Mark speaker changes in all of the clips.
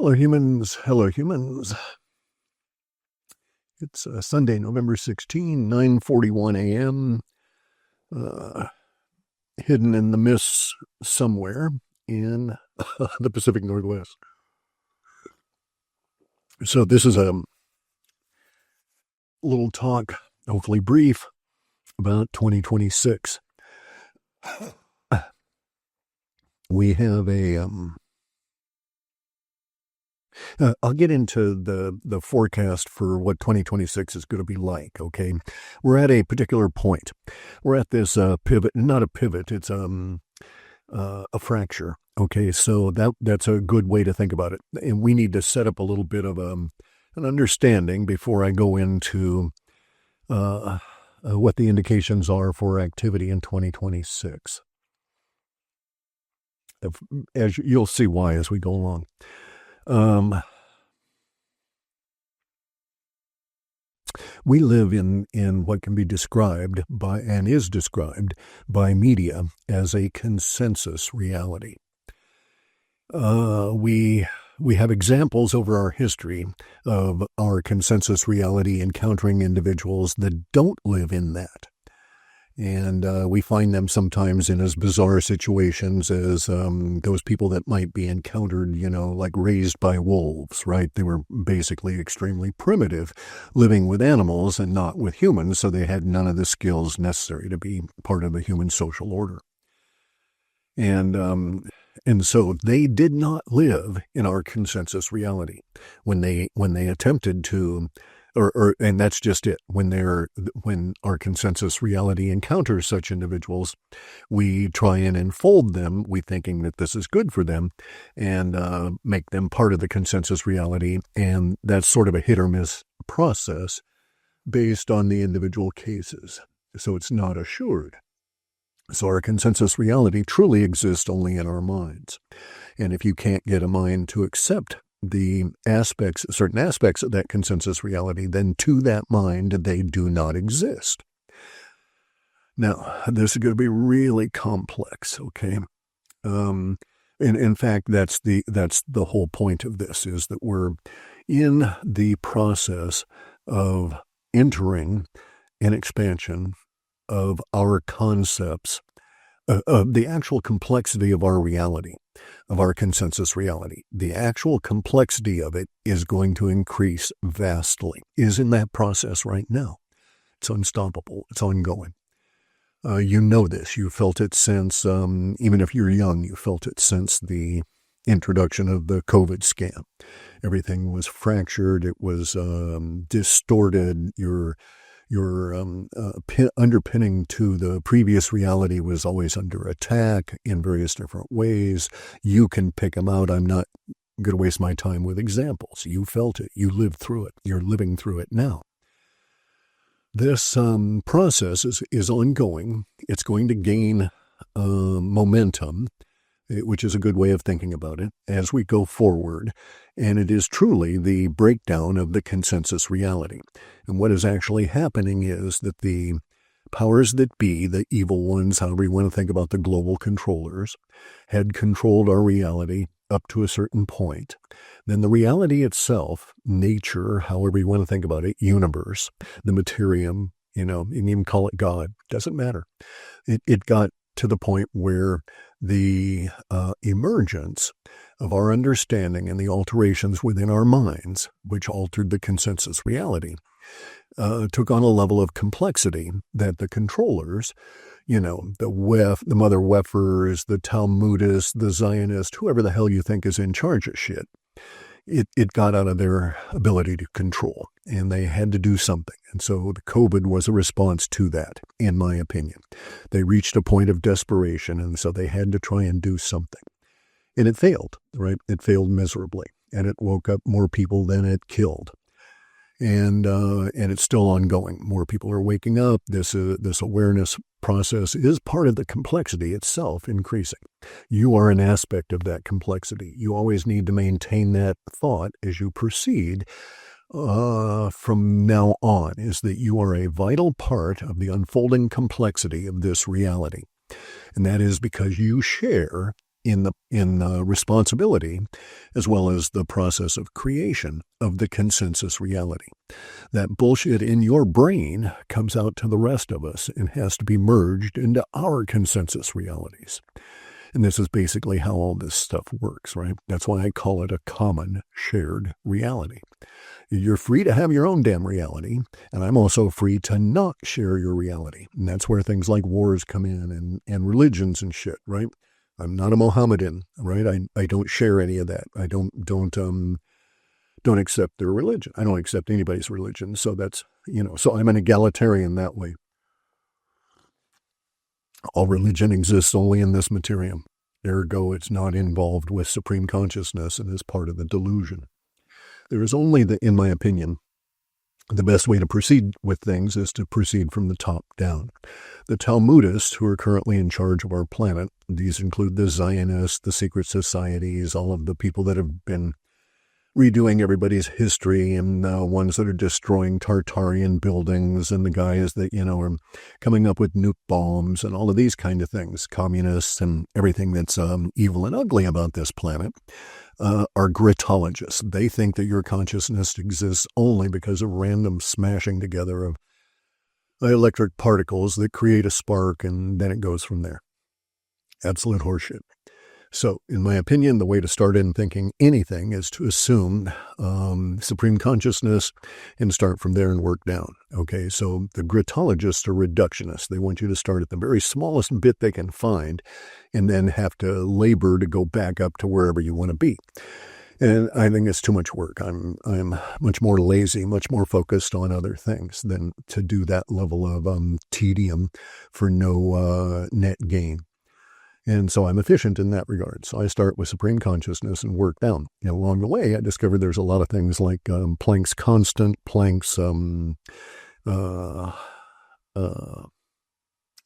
Speaker 1: Hello, humans. Hello, humans. It's Sunday, November 16, 9:41 a.m., hidden in the mists somewhere in the Pacific Northwest. So this is a little talk, hopefully brief, about 2026. We have I'll get into the forecast for what 2026 is going to be like, okay? We're at a particular point. We're at this pivot, not a pivot, it's a fracture, okay? So that's a good way to think about it. And we need to set up a little bit of an understanding before I go into what the indications are for activity in 2026. As you'll see why as we go along. We live in what can be described by, and is described by media as a consensus reality. We have examples over our history of our consensus reality encountering individuals that don't live in that. And we find them sometimes in as bizarre situations as those people that might be encountered, like raised by wolves, right? They were basically extremely primitive, living with animals and not with humans, so they had none of the skills necessary to be part of the human social order. And so they did not live in our consensus reality when they attempted to. And that's just it. When our consensus reality encounters such individuals, we try and enfold them, we thinking that this is good for them, and make them part of the consensus reality. And that's sort of a hit or miss process based on the individual cases. So it's not assured. So our consensus reality truly exists only in our minds. And if you can't get a mind to accept certain aspects of that consensus reality, then to that mind, they do not exist. Now, this is going to be really complex, okay? And in fact, that's the whole point of this, is that we're in the process of entering an expansion of our concepts, of the actual complexity of our reality, of our consensus reality. The actual complexity of it is going to increase vastly, is in that process right now. It's unstoppable. It's ongoing. You know this. You felt it since, even if you're young, you felt it since the introduction of the COVID scam. Everything was fractured. It was distorted. Your underpinning to the previous reality was always under attack in various different ways. You can pick them out. I'm not going to waste my time with examples. You felt it. You lived through it. You're living through it now. This process is ongoing. It's going to gain momentum, which is a good way of thinking about it, as we go forward. And it is truly the breakdown of the consensus reality. And what is actually happening is that the powers that be, the evil ones, however you want to think about the global controllers, had controlled our reality up to a certain point. Then the reality itself, nature, however you want to think about it, universe, the materium, you can even call it God, doesn't matter. It got to the point where the emergence of our understanding and the alterations within our minds, which altered the consensus reality, took on a level of complexity that the controllers, the mother weffers, the Talmudists, the Zionists, whoever the hell you think is in charge of shit, it got out of their ability to control, and they had to do something. And so the COVID was a response to that, in my opinion. They reached a point of desperation, and so they had to try and do something. And it failed, right? It failed miserably, and it woke up more people than it killed. And it's still ongoing. More people are waking up. This awareness process is part of the complexity itself increasing. You are an aspect of that complexity. You always need to maintain that thought as you proceed from now on, is that you are a vital part of the unfolding complexity of this reality. And that is because you share in the responsibility, as well as the process of creation of the consensus reality. That bullshit in your brain comes out to the rest of us and has to be merged into our consensus realities. And this is basically how all this stuff works, right? That's why I call it a common shared reality. You're free to have your own damn reality, and I'm also free to not share your reality. And that's where things like wars come in and religions and shit, right? I'm not a Mohammedan, right? I don't share any of that. I don't accept their religion. I don't accept anybody's religion. So that's, so I'm an egalitarian that way. All religion exists only in this materium. Ergo, it's not involved with supreme consciousness and is part of the delusion. There is only, in my opinion, the best way to proceed with things is to proceed from the top down. The Talmudists, who are currently in charge of our planet, these include the Zionists, the secret societies, all of the people that have been redoing everybody's history, and ones that are destroying Tartarian buildings, and the guys that, are coming up with nuke bombs and all of these kind of things, communists and everything that's evil and ugly about this planet, are gritologists. They think that your consciousness exists only because of random smashing together of electric particles that create a spark, and then it goes from there. Absolute horseshit. So, in my opinion, the way to start in thinking anything is to assume supreme consciousness and start from there and work down. Okay, so the gritologists are reductionists. They want you to start at the very smallest bit they can find and then have to labor to go back up to wherever you want to be. And I think it's too much work. I'm much more lazy, much more focused on other things than to do that level of tedium for no net gain. And so I'm efficient in that regard. So I start with supreme consciousness and work down. And along the way, I discovered there's a lot of things like Planck's constant, Planck's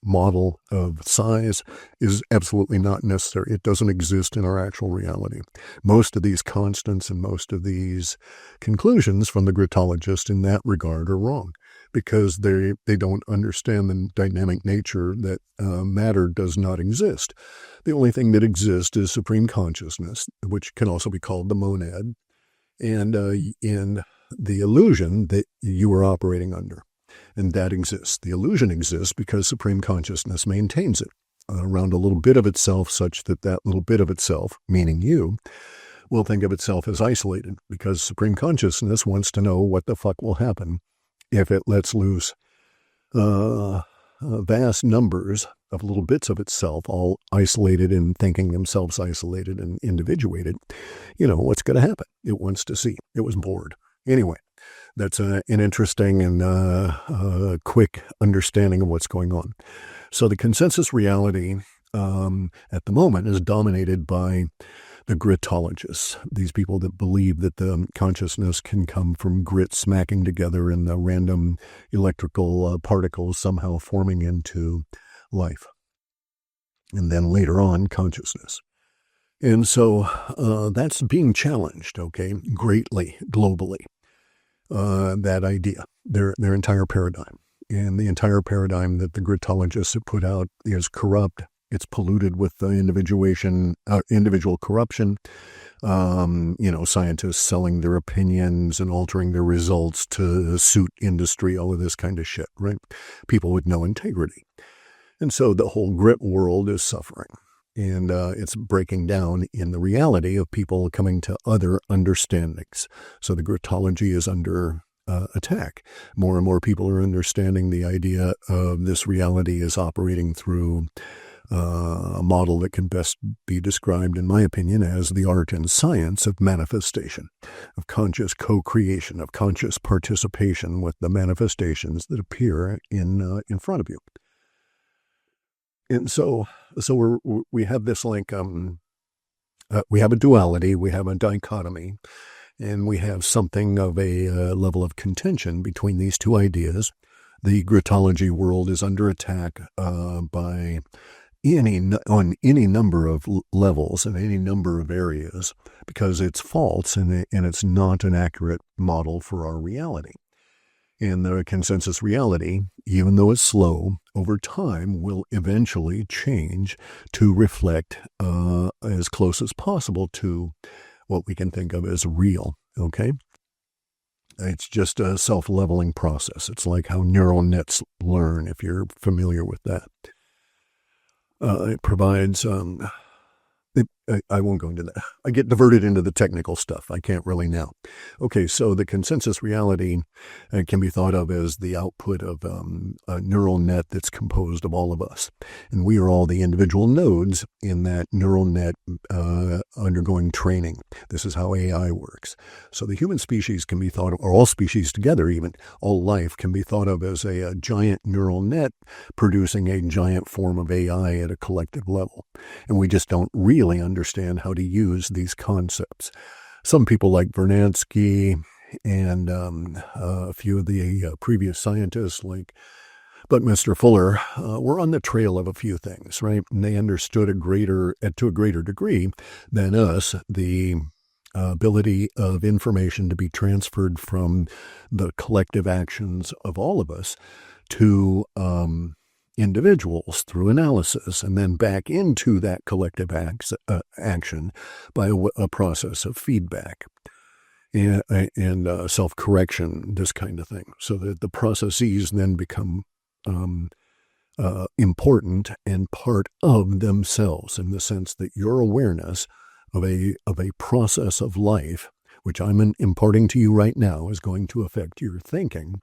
Speaker 1: model of size is absolutely not necessary. It doesn't exist in our actual reality. Most of these constants and most of these conclusions from the gritologist in that regard are wrong, because they don't understand the dynamic nature that matter does not exist. The only thing that exists is supreme consciousness, which can also be called the monad, and in the illusion that you are operating under. And that exists. The illusion exists because supreme consciousness maintains it around a little bit of itself, such that that little bit of itself, meaning you, will think of itself as isolated, because supreme consciousness wants to know what the fuck will happen if it lets loose vast numbers of little bits of itself, all isolated and thinking themselves isolated and individuated. What's going to happen? It wants to see. It was bored. Anyway, that's an interesting and quick understanding of what's going on. So the consensus reality at the moment is dominated by the gritologists, these people that believe that the consciousness can come from grit smacking together and the random electrical particles somehow forming into life. And then later on, consciousness. And so that's being challenged, okay, greatly, globally. That idea, their entire paradigm. And the entire paradigm that the gritologists have put out is corrupt. It's polluted with the individual corruption. Scientists selling their opinions and altering their results to suit industry, all of this kind of shit, right? People with no integrity. And so the whole grit world is suffering. And it's breaking down in the reality of people coming to other understandings. So the gritology is under attack. More and more people are understanding the idea of this reality is operating through a model that can best be described, in my opinion, as the art and science of manifestation, of conscious co-creation, of conscious participation with the manifestations that appear in front of you. And so we have this we have a duality, we have a dichotomy, and we have something of a level of contention between these two ideas. The gritology world is under attack by on any number of levels and any number of areas, because it's false and it's not an accurate model for our reality. And the consensus reality, even though it's slow, over time will eventually change to reflect as close as possible to what we can think of as real, okay? It's just a self-leveling process. It's like how neural nets learn, if you're familiar with that. It provides I won't go into that. I get diverted into the technical stuff. I can't really now. Okay, so the consensus reality can be thought of as the output of a neural net that's composed of all of us. And we are all the individual nodes in that neural net undergoing training. This is how AI works. So the human species can be thought of, or all species together even, all life can be thought of as a giant neural net producing a giant form of AI at a collective level. And we just don't really understand how to use these concepts. Some people like Vernadsky and a few of the previous scientists like Buckminster Fuller were on the trail of a few things, right? And they understood to a greater degree than us, the ability of information to be transferred from the collective actions of all of us to individuals through analysis and then back into that collective action by a process of feedback and self-correction, this kind of thing, so that the processes then become important and part of themselves, in the sense that your awareness of a process of life, which I'm imparting to you right now, is going to affect your thinking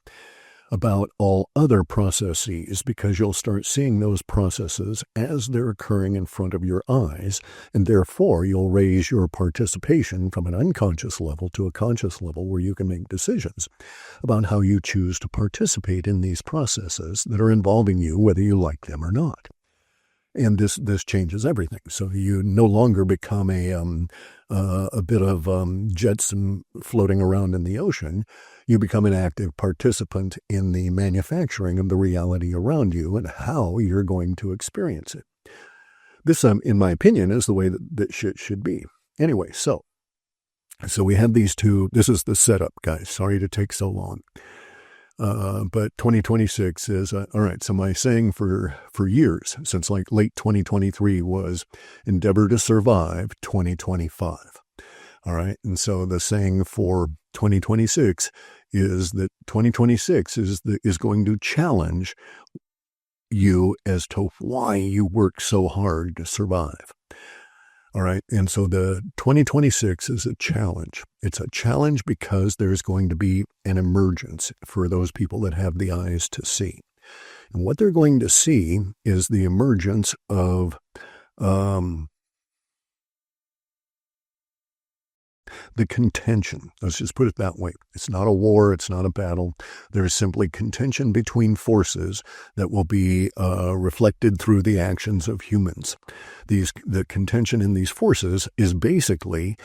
Speaker 1: about all other processes, because you'll start seeing those processes as they're occurring in front of your eyes, and therefore you'll raise your participation from an unconscious level to a conscious level where you can make decisions about how you choose to participate in these processes that are involving you, whether you like them or not. And this changes everything. So you no longer become a bit of jetsam floating around in the ocean. You become an active participant in the manufacturing of the reality around you and how you're going to experience it. This, in my opinion, is the way that shit should be. Anyway, so we have these two. This is the setup, guys. Sorry to take so long. But 2026 is, all right, so my saying for years, since like late 2023, was endeavor to survive 2025. All right, and so the saying for 2026 is that 2026 is going to challenge you as to why you work so hard to survive. All right, and so the 2026 is a challenge. It's a challenge because there's going to be an emergence for those people that have the eyes to see. And what they're going to see is the emergence of the contention. Let's just put it that way. It's not a war. It's not a battle. There's simply contention between forces that will be reflected through the actions of humans. The contention in these forces is basically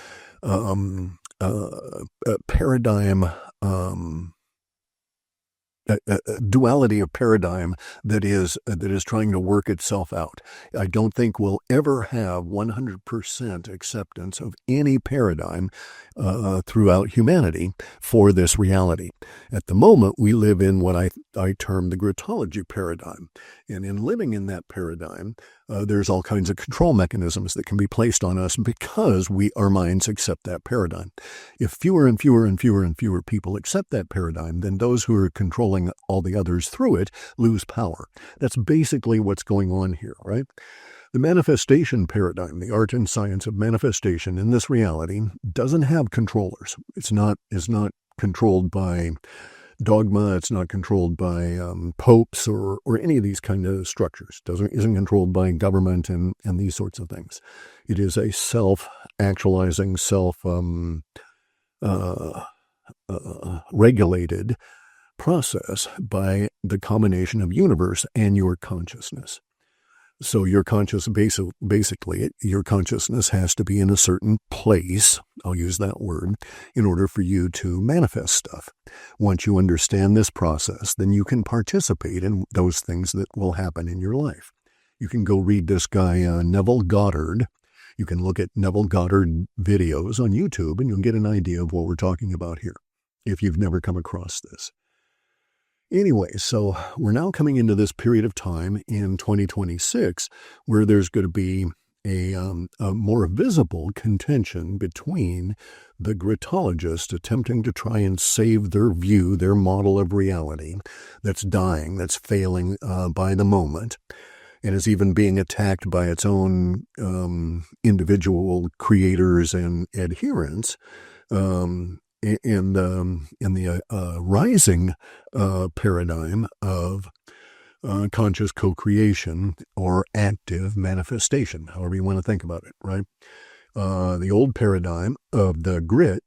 Speaker 1: a paradigm, a duality of paradigm that is trying to work itself out. I don't think we'll ever have 100% acceptance of any paradigm throughout humanity for this reality. At the moment, we live in what I term the grotology paradigm. And in living in that paradigm, there's all kinds of control mechanisms that can be placed on us because our minds accept that paradigm. If fewer and fewer and fewer and fewer people accept that paradigm, then those who are controlling all the others through it lose power. That's basically what's going on here, right? The manifestation paradigm, the art and science of manifestation in this reality, doesn't have controllers. It's not controlled by dogma. It's not controlled by popes or any of these kind of structures. Isn't controlled by government and these sorts of things. It is a self-actualizing, regulated process by the combination of universe and your consciousness. So your basically, your consciousness has to be in a certain place, I'll use that word, in order for you to manifest stuff. Once you understand this process, then you can participate in those things that will happen in your life. You can go read this guy, Neville Goddard. You can look at Neville Goddard videos on YouTube, and you'll get an idea of what we're talking about here, if you've never come across this. Anyway, so we're now coming into this period of time in 2026 where there's going to be a more visible contention between the gritologists attempting to try and save their view, their model of reality that's dying, that's failing by the moment, and is even being attacked by its own individual creators and adherents. In the rising paradigm of conscious co-creation or active manifestation, however you want to think about it, right? The old paradigm of the grit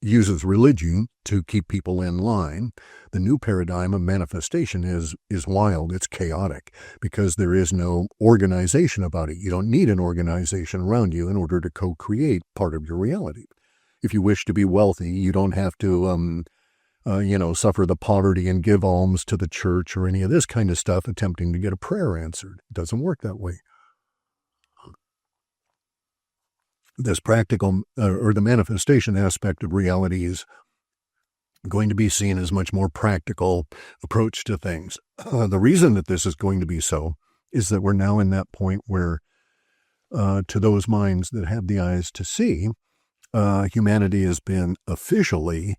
Speaker 1: uses religion to keep people in line. The new paradigm of manifestation is wild. It's chaotic because there is no organization about it. You don't need an organization around you in order to co-create part of your reality. If you wish to be wealthy, you don't have to, suffer the poverty and give alms to the church or any of this kind of stuff attempting to get a prayer answered. It doesn't work that way. This practical or the manifestation aspect of reality is going to be seen as much more practical approach to things. The reason that this is going to be so is that we're now in that point where, to those minds that have the eyes to see, humanity has been officially,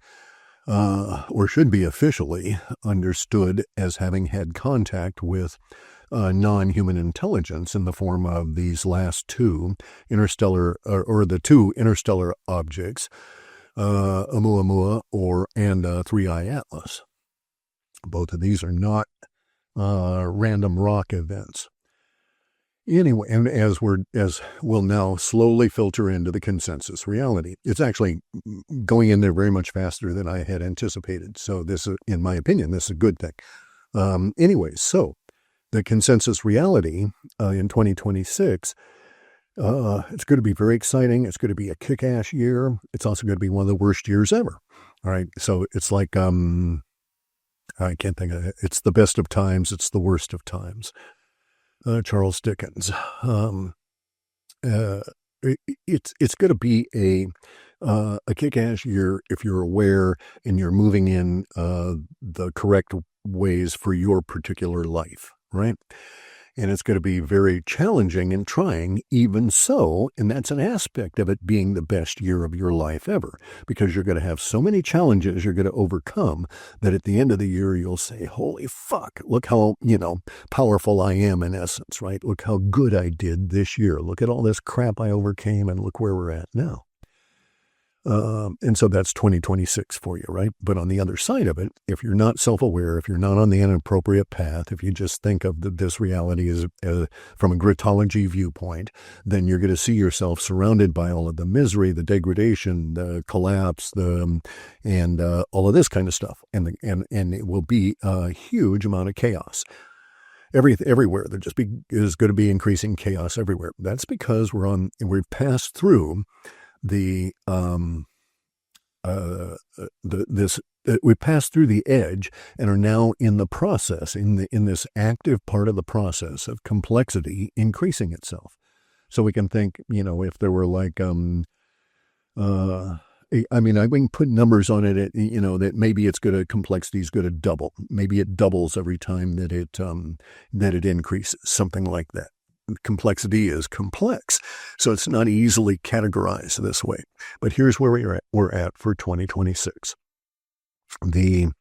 Speaker 1: or should be officially, understood as having had contact with non-human intelligence in the form of these last two interstellar, or the two interstellar objects, Oumuamua and 3I Atlas. Both of these are not random rock events. Anyway, and as we'll now slowly filter into the consensus reality, it's actually going in there very much faster than I had anticipated. So this, in my opinion, this is a good thing. Anyway, so the consensus reality in 2026, it's going to be very exciting. It's going to be a kick-ass year. It's also going to be one of the worst years ever. All right, so it's like I can't think of it. It's the best of times. It's the worst of times. Charles Dickens. It's going to be a kick-ass year if you're aware and you're moving in the correct ways for your particular life, right? And it's going to be very challenging and trying, even so, and that's an aspect of it being the best year of your life ever, because you're going to have so many challenges you're going to overcome that at the end of the year you'll say, holy fuck, look how, powerful I am in essence, right? Look how good I did this year. Look at all this crap I overcame and look where we're at now. And so that's 2026 for you, right? But on the other side of it, if you're not self-aware, if you're not on the inappropriate path, if you just think of this reality as from a gritology viewpoint, then you're going to see yourself surrounded by all of the misery, the degradation, the collapse, and all of this kind of stuff. And it will be a huge amount of chaos. Everywhere there is going to be increasing chaos everywhere. That's because we've passed through we passed through the edge and are now in the process, in this active part of the process of complexity increasing itself. So we can think, if there were like, I can put numbers on it, that maybe complexity is going to double. Maybe it doubles every time that it increases, something like that. Complexity is complex, so it's not easily categorized this way. But here's where we're at for 2026. The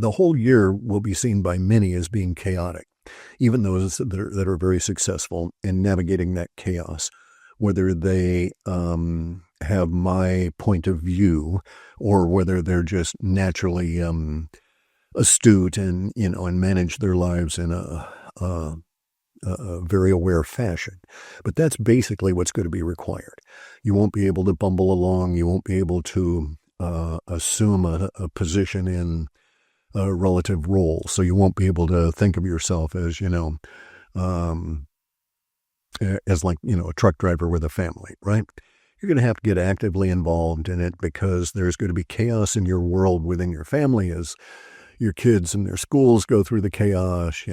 Speaker 1: whole year will be seen by many as being chaotic, even those that are very successful in navigating that chaos, whether they have my point of view or whether they're just naturally astute and manage their lives in a very aware fashion. But that's basically what's going to be required. You won't be able to bumble along. You won't be able to assume a position in a relative role. So you won't be able to think of yourself as, a truck driver with a family, right? You're going to have to get actively involved in it because there's going to be chaos in your world within your family as your kids and their schools go through the chaos,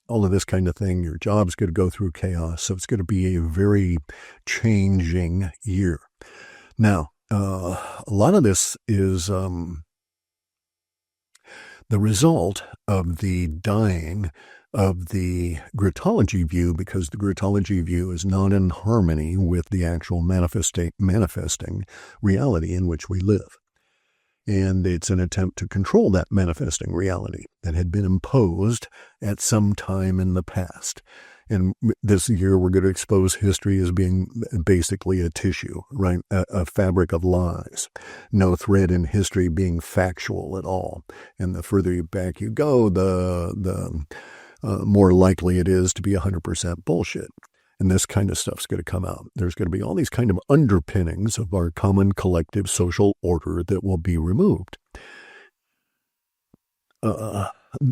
Speaker 1: all of this kind of thing. Your job's going to go through chaos. So it's going to be a very changing year. Now, a lot of this is the result of the dying of the Gritology view, because the Gritology view is not in harmony with the actual manifesting reality in which we live. And it's an attempt to control that manifesting reality that had been imposed at some time in the past. And this year, we're going to expose history as being basically a tissue, right? A fabric of lies. No thread in history being factual at all. And the further back you go, the more likely it is to be 100% bullshit. And this kind of stuff's going to come out. There's going to be all these kind of underpinnings of our common collective social order that will be removed.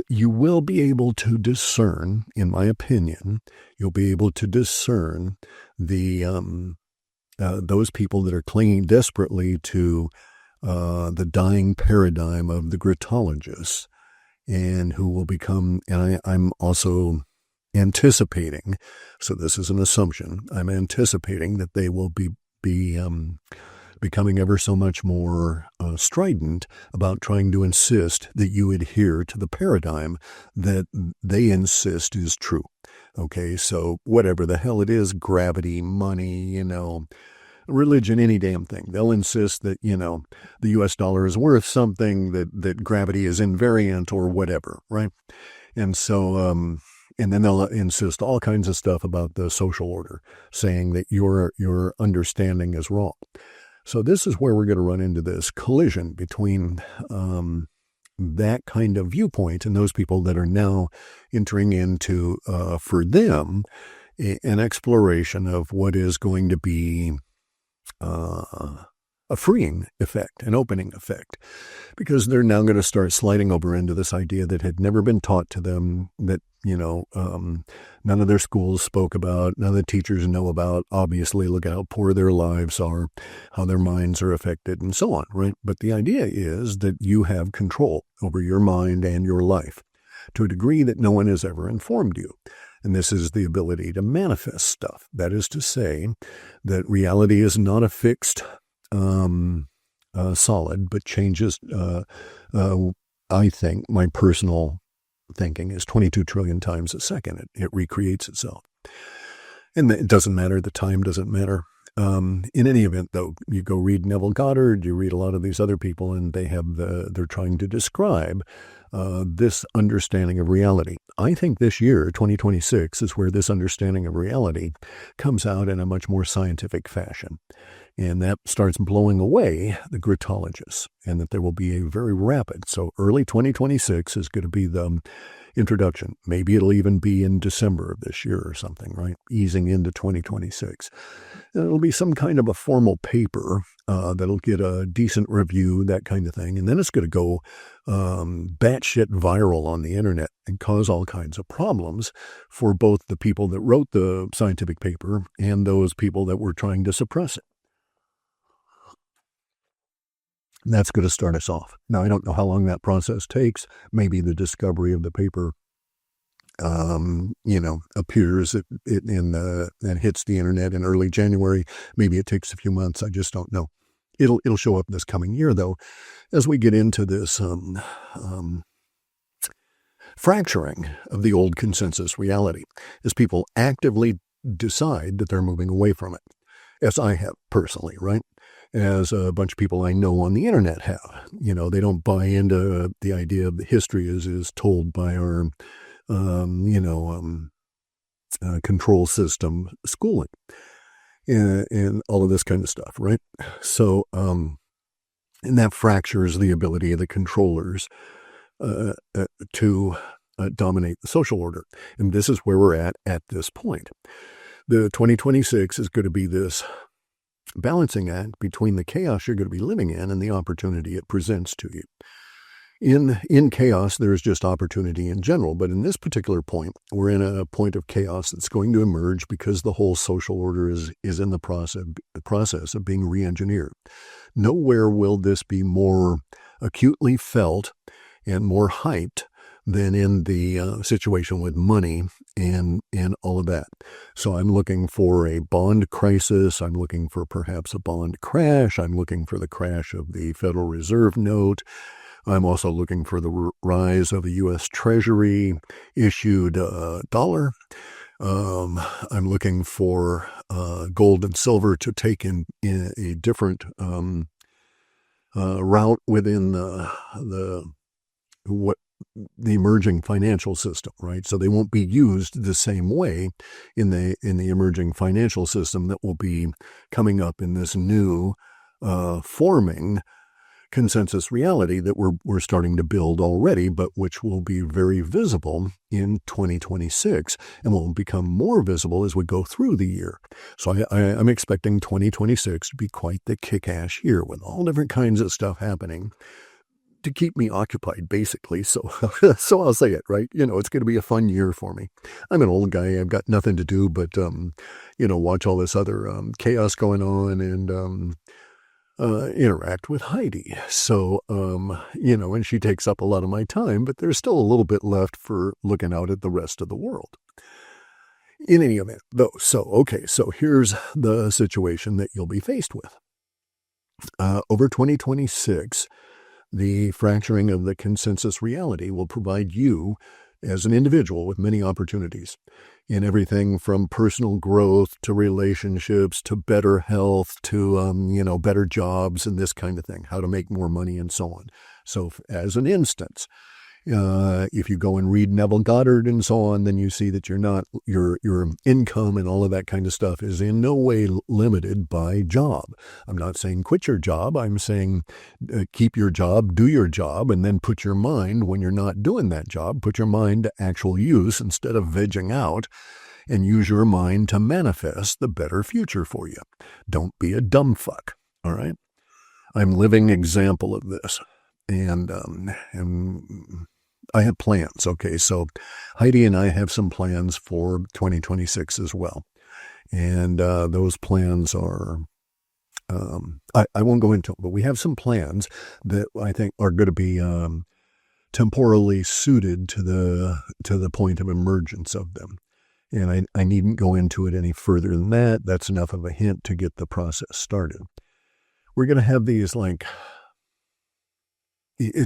Speaker 1: You will be able to discern, in my opinion, you'll be able to discern the those people that are clinging desperately to the dying paradigm of the Gritologists, and who will become, and I'm also anticipating, so this is an assumption, I'm anticipating that they will be becoming ever so much more strident about trying to insist that you adhere to the paradigm that they insist is true. Okay, so whatever the hell it is, gravity, money, religion, any damn thing. They'll insist that, the US dollar is worth something, that gravity is invariant or whatever, right? And so, and then they'll insist all kinds of stuff about the social order, saying that your understanding is wrong. So this is where we're going to run into this collision between that kind of viewpoint and those people that are now entering into, for them, an exploration of what is going to be a freeing effect, an opening effect, because they're now going to start sliding over into this idea that had never been taught to them, that, none of their schools spoke about, none of the teachers know about. Obviously, look at how poor their lives are, how their minds are affected, and so on, right? But the idea is that you have control over your mind and your life to a degree that no one has ever informed you. And this is the ability to manifest stuff. That is to say that reality is not a fixed solid, but changes. I think my personal thinking is 22 trillion times a second. It recreates itself. And it doesn't matter. The time doesn't matter. In any event, though, you go read Neville Goddard, you read a lot of these other people, and they're trying to describe this understanding of reality. I think this year, 2026, is where this understanding of reality comes out in a much more scientific fashion. And that starts blowing away the Gritologists, and that there will be a very rapid, so early 2026 is going to be the introduction. Maybe it'll even be in December of this year or something, right? Easing into 2026. And it'll be some kind of a formal paper that'll get a decent review, that kind of thing. And then it's going to go batshit viral on the internet and cause all kinds of problems for both the people that wrote the scientific paper and those people that were trying to suppress it. That's going to start us off. Now, I don't know how long that process takes. Maybe the discovery of the paper, appears and hits the internet in early January. Maybe it takes a few months. I just don't know. It'll show up this coming year, though, as we get into this fracturing of the old consensus reality, as people actively decide that they're moving away from it, as I have personally, right? As a bunch of people I know on the internet have. They don't buy into the idea of the history is told by our, control system schooling and all of this kind of stuff, right? So, and that fractures the ability of the controllers to dominate the social order. And this is where we're at this point. The 2026 is going to be this balancing act between the chaos you're going to be living in and the opportunity it presents to you. In chaos, there's just opportunity in general, but in this particular point, we're in a point of chaos that's going to emerge because the whole social order is in the process of being re-engineered. Nowhere will this be more acutely felt and more hyped than in the situation with money and all of that. So I'm looking for a bond crisis. I'm looking for perhaps a bond crash. I'm looking for the crash of the Federal Reserve note. I'm also looking for the rise of a U.S. Treasury issued dollar. I'm looking for gold and silver to take in a different route within the emerging financial system, right? So they won't be used the same way in the emerging financial system that will be coming up in this new forming consensus reality that we're starting to build already, but which will be very visible in 2026 and will become more visible as we go through the year. So I'm expecting 2026 to be quite the kick-ass year with all different kinds of stuff happening to keep me occupied, basically. So I'll say it, right? It's going to be a fun year for me. I'm an old guy. I've got nothing to do but, watch all this other chaos going on and interact with Heidi. So, and she takes up a lot of my time, but there's still a little bit left for looking out at the rest of the world. In any event, though, so here's the situation that you'll be faced with. Over 2026, the fracturing of the consensus reality will provide you as an individual with many opportunities in everything from personal growth to relationships to better health to, better jobs and this kind of thing, how to make more money and so on. So as an instance, if you go and read Neville Goddard and so on, then you see that your income and all of that kind of stuff is in no way limited by job. I'm not saying quit your job. I'm saying keep your job, do your job, and then put your mind, when you're not doing that job, put your mind to actual use instead of vegging out, and use your mind to manifest the better future for you. Don't be a dumb fuck. All right. I'm a living example of this. And I have plans. Okay, so Heidi and I have some plans for 2026 as well. And those plans are, I won't go into them, but we have some plans that I think are going to be temporally suited to the point of emergence of them. And I needn't go into it any further than that. That's enough of a hint to get the process started. We're going to have these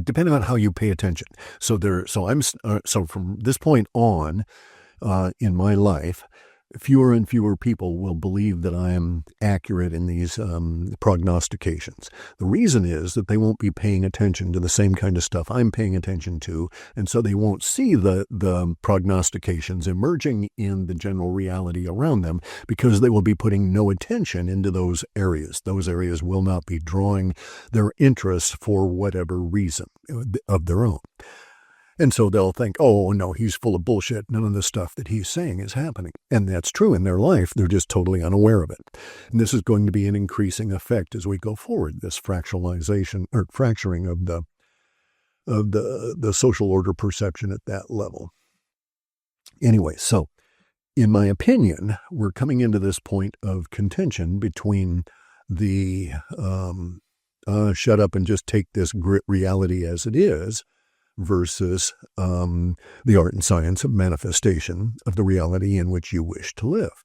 Speaker 1: depending on how you pay attention. So from this point on in my life, fewer and fewer people will believe that I am accurate in these prognostications. The reason is that they won't be paying attention to the same kind of stuff I'm paying attention to, and so they won't see the prognostications emerging in the general reality around them because they will be putting no attention into those areas. Those areas will not be drawing their interest for whatever reason of their own. And so they'll think, oh, no, he's full of bullshit. None of the stuff that he's saying is happening. And that's true in their life. They're just totally unaware of it. And this is going to be an increasing effect as we go forward, this fractionalization or fracturing of the social order perception at that level. Anyway, so in my opinion, we're coming into this point of contention between the shut up and just take this grit reality as it is, versus the art and science of manifestation of the reality in which you wish to live.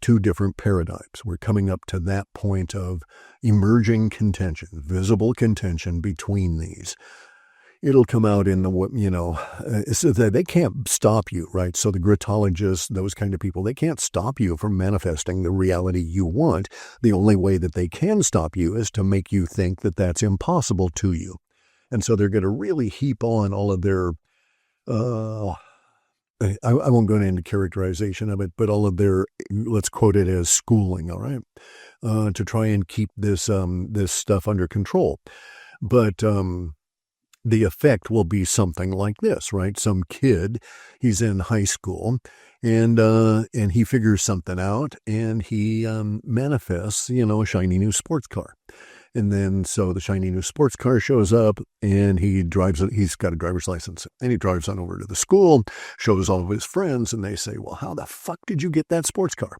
Speaker 1: Two different paradigms. We're coming up to that point of emerging contention, visible contention between these. It'll come out in so that they can't stop you, right? So the gritologists, those kind of people, they can't stop you from manifesting the reality you want. The only way that they can stop you is to make you think that that's impossible to you. And so they're going to really heap on all of their, I won't go into characterization of it, but all of their, let's quote it as schooling, all right, to try and keep this stuff under control. But the effect will be something like this, right? Some kid, he's in high school, and he figures something out, and he manifests, a shiny new sports car. And then, so the shiny new sports car shows up, and he's got a driver's license, and he drives on over to the school, shows all of his friends, and they say, well, how the fuck did you get that sports car?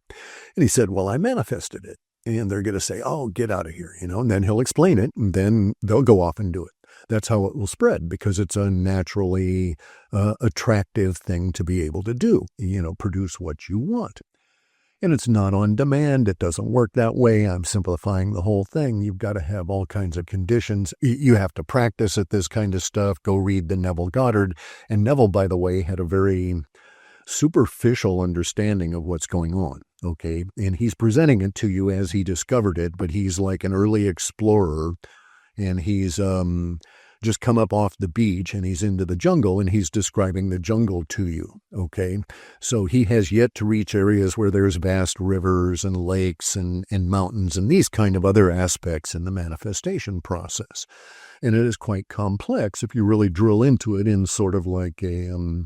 Speaker 1: And he said, well, I manifested it. And they're going to say, oh, get out of here, and then he'll explain it, and then they'll go off and do it. That's how it will spread, because it's a naturally attractive thing to be able to do, produce what you want. And it's not on demand. It doesn't work that way. I'm simplifying the whole thing. You've got to have all kinds of conditions. You have to practice at this kind of stuff. Go read the Neville Goddard. And Neville, by the way, had a very superficial understanding of what's going on. Okay. And he's presenting it to you as he discovered it, but he's like an early explorer, and he's just come up off the beach, and he's into the jungle, and he's describing the jungle to you. Okay. So he has yet to reach areas where there's vast rivers and lakes and mountains and these kind of other aspects in the manifestation process. And it is quite complex if you really drill into it in sort of like a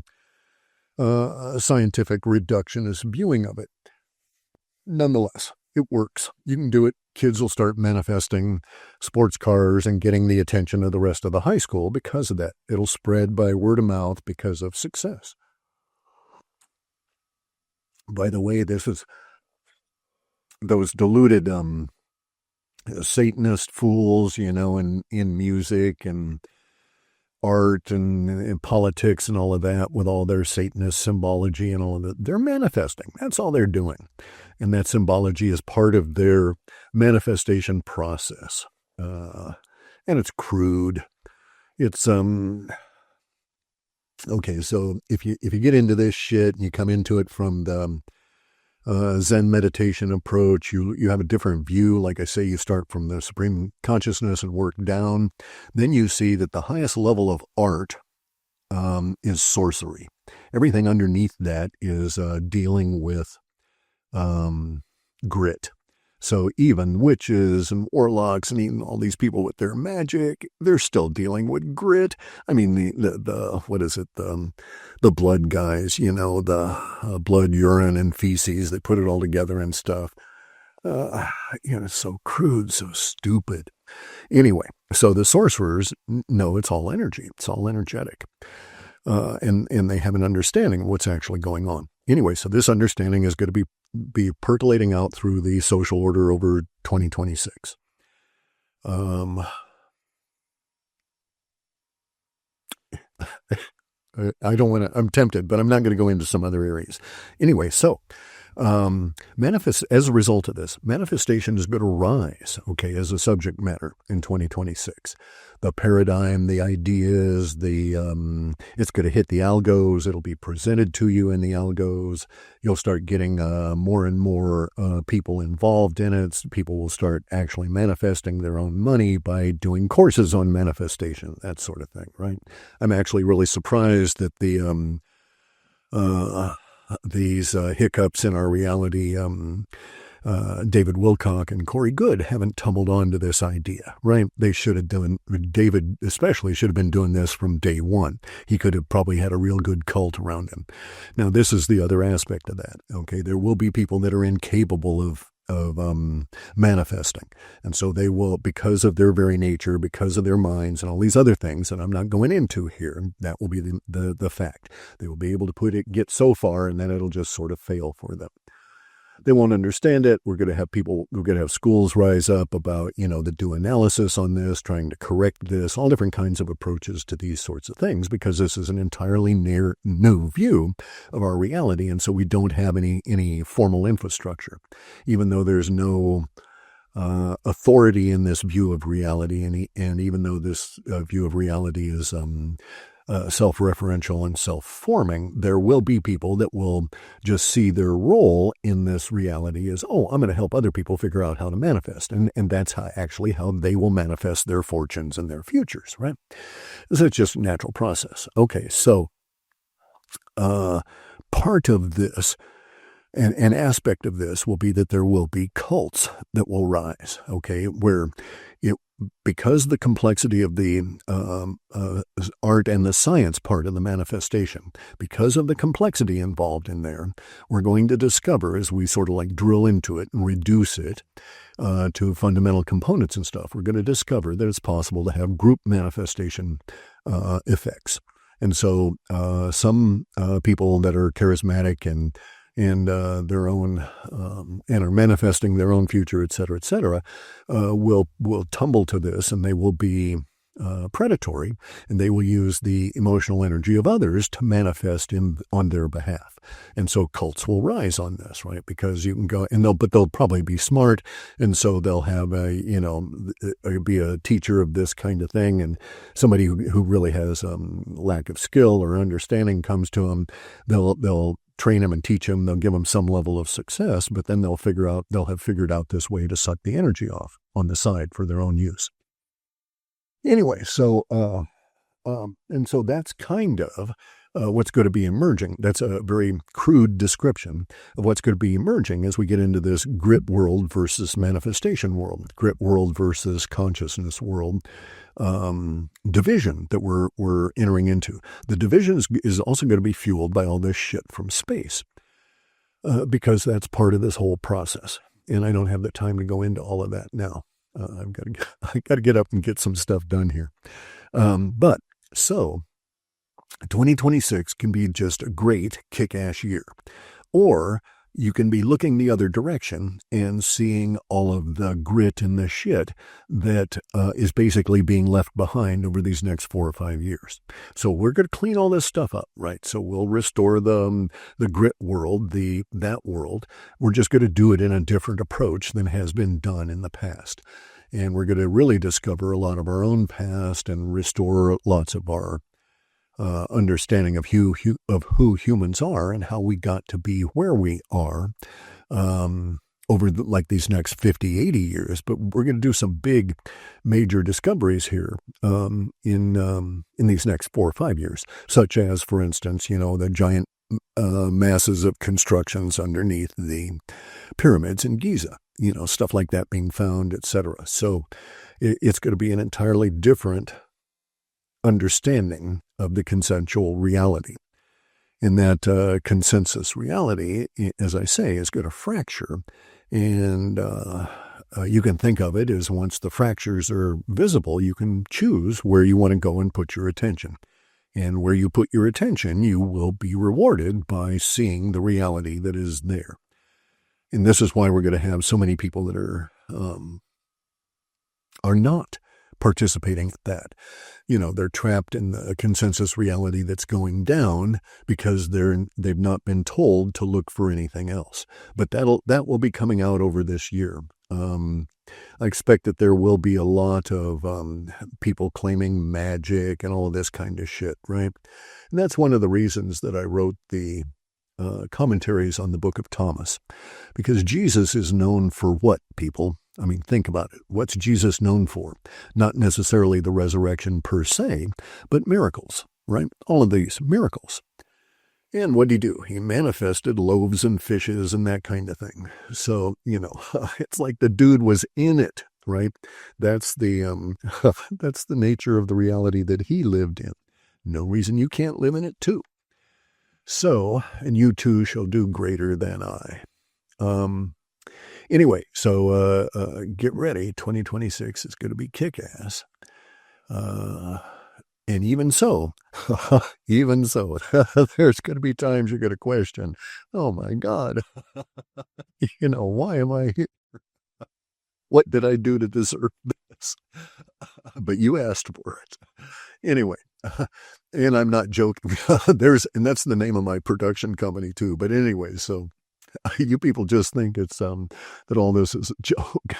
Speaker 1: scientific reductionist viewing of it. Nonetheless, it works. You can do it. Kids will start manifesting sports cars and getting the attention of the rest of the high school because of that. It'll spread by word of mouth because of success. By the way, this is those deluded Satanist fools, in music and art and politics and all of that, with all their Satanist symbology and all of that. They're manifesting. That's all they're doing. And that symbology is part of their manifestation process. And it's crude. It's, okay, so if you get into this shit and you come into it from the Zen meditation approach, you have a different view. Like I say, you start from the supreme consciousness and work down. Then you see that the highest level of art is sorcery. Everything underneath that is dealing with grit. So even witches and warlocks and even all these people with their magic, they're still dealing with grit. I mean, the what is it? The blood guys, the blood, urine, and feces. They put it all together and stuff. It's so crude, so stupid. Anyway, so the sorcerers know it's all energy. It's all energetic. And they have an understanding of what's actually going on. Anyway, so this understanding is going to be percolating out through the social order over 2026. I don't want to, I'm tempted, but I'm not going to go into some other areas. Anyway, so as a result of this, manifestation is going to rise, okay, as a subject matter in 2026. The paradigm, the ideas, it's going to hit the algos. It'll be presented to you in the algos. You'll start getting more and more people involved in it. People will start actually manifesting their own money by doing courses on manifestation, that sort of thing, right? I'm actually really surprised that these hiccups in our reality, David Wilcock and Corey Good haven't tumbled onto this idea, right? They should have David especially should have been doing this from day one. He could have probably had a real good cult around him. Now, this is the other aspect of that, okay? There will be people that are incapable of manifesting. And so they will, because of their very nature, because of their minds and all these other things that I'm not going into here, that will be the fact. They will be able to get so far, and then it'll just sort of fail for them. They won't understand it. We're going to have schools rise up about, that do analysis on this, trying to correct this, all different kinds of approaches to these sorts of things, because this is an entirely new view of our reality. And so we don't have any formal infrastructure, even though there's no authority in this view of reality. And even though this view of reality is self-referential and self-forming, there will be people that will just see their role in this reality as, I'm going to help other people figure out how to manifest. And that's how they will manifest their fortunes and their futures, right? So it's just a natural process. Okay, so part of this, an aspect of this will be that there will be cults that will rise, okay, where because the complexity of the art and the science part of the manifestation, because of the complexity involved in there, we're going to discover, as we sort of like drill into it and reduce it to fundamental components and stuff, we're going to discover that it's possible to have group manifestation effects. And so some people that are charismatic and their own and are manifesting their own future, et cetera, will tumble to this, and they will be predatory, and they will use the emotional energy of others to manifest on their behalf. And so cults will rise on this, right? Because you can go, but they'll probably be smart, and so they'll have be a teacher of this kind of thing, and somebody who really has lack of skill or understanding comes to them, they'll train them and teach them, they'll give them some level of success, but then they'll have figured out this way to suck the energy off on the side for their own use. Anyway, so that's kind of what's going to be emerging. That's a very crude description of what's going to be emerging as we get into this grit world versus manifestation world, grit world versus consciousness world division that we're entering into. The division is also going to be fueled by all this shit from space because that's part of this whole process. And I don't have the time to go into all of that now. I got to get up and get some stuff done here. But 2026 can be just a great kick-ass year. Or you can be looking the other direction and seeing all of the grit and the shit that is basically being left behind over these next 4 or 5 years. So we're going to clean all this stuff up, right? So we'll restore the grit world, that world. We're just going to do it in a different approach than has been done in the past. And we're going to really discover a lot of our own past and restore lots of our understanding of who humans are and how we got to be where we are over these next 50, 80 years. But we're going to do some big, major discoveries here in these next 4 or 5 years, such as, for instance, the giant masses of constructions underneath the pyramids in Giza, stuff like that being found, etc. So it's going to be an entirely different understanding of the consensual reality. And that consensus reality, as I say, is going to fracture. And you can think of it as once the fractures are visible, you can choose where you want to go and put your attention. And where you put your attention, you will be rewarded by seeing the reality that is there. And this is why we're going to have so many people that are not participating at that. They're trapped in the consensus reality that's going down because they've not been told to look for anything else. But that will be coming out over this year. I expect that there will be a lot of people claiming magic and all of this kind of shit, right? And that's one of the reasons that I wrote the commentaries on the Book of Thomas, because Jesus is known for what, people? I mean, think about it. What's Jesus known for? Not necessarily the resurrection per se, but miracles, right? All of these miracles. And what did he do? He manifested loaves and fishes and that kind of thing. So, it's like the dude was in it, right? That's the that's the nature of the reality that he lived in. No reason you can't live in it too. So, and you too shall do greater than I. Anyway, so get ready. 2026 is going to be kick-ass. And even so, there's going to be times you're going to question, oh my God, why am I here? What did I do to deserve this? But you asked for it. Anyway, and I'm not joking. And that's the name of my production company too. But anyway, so you people just think it's that all this is a joke.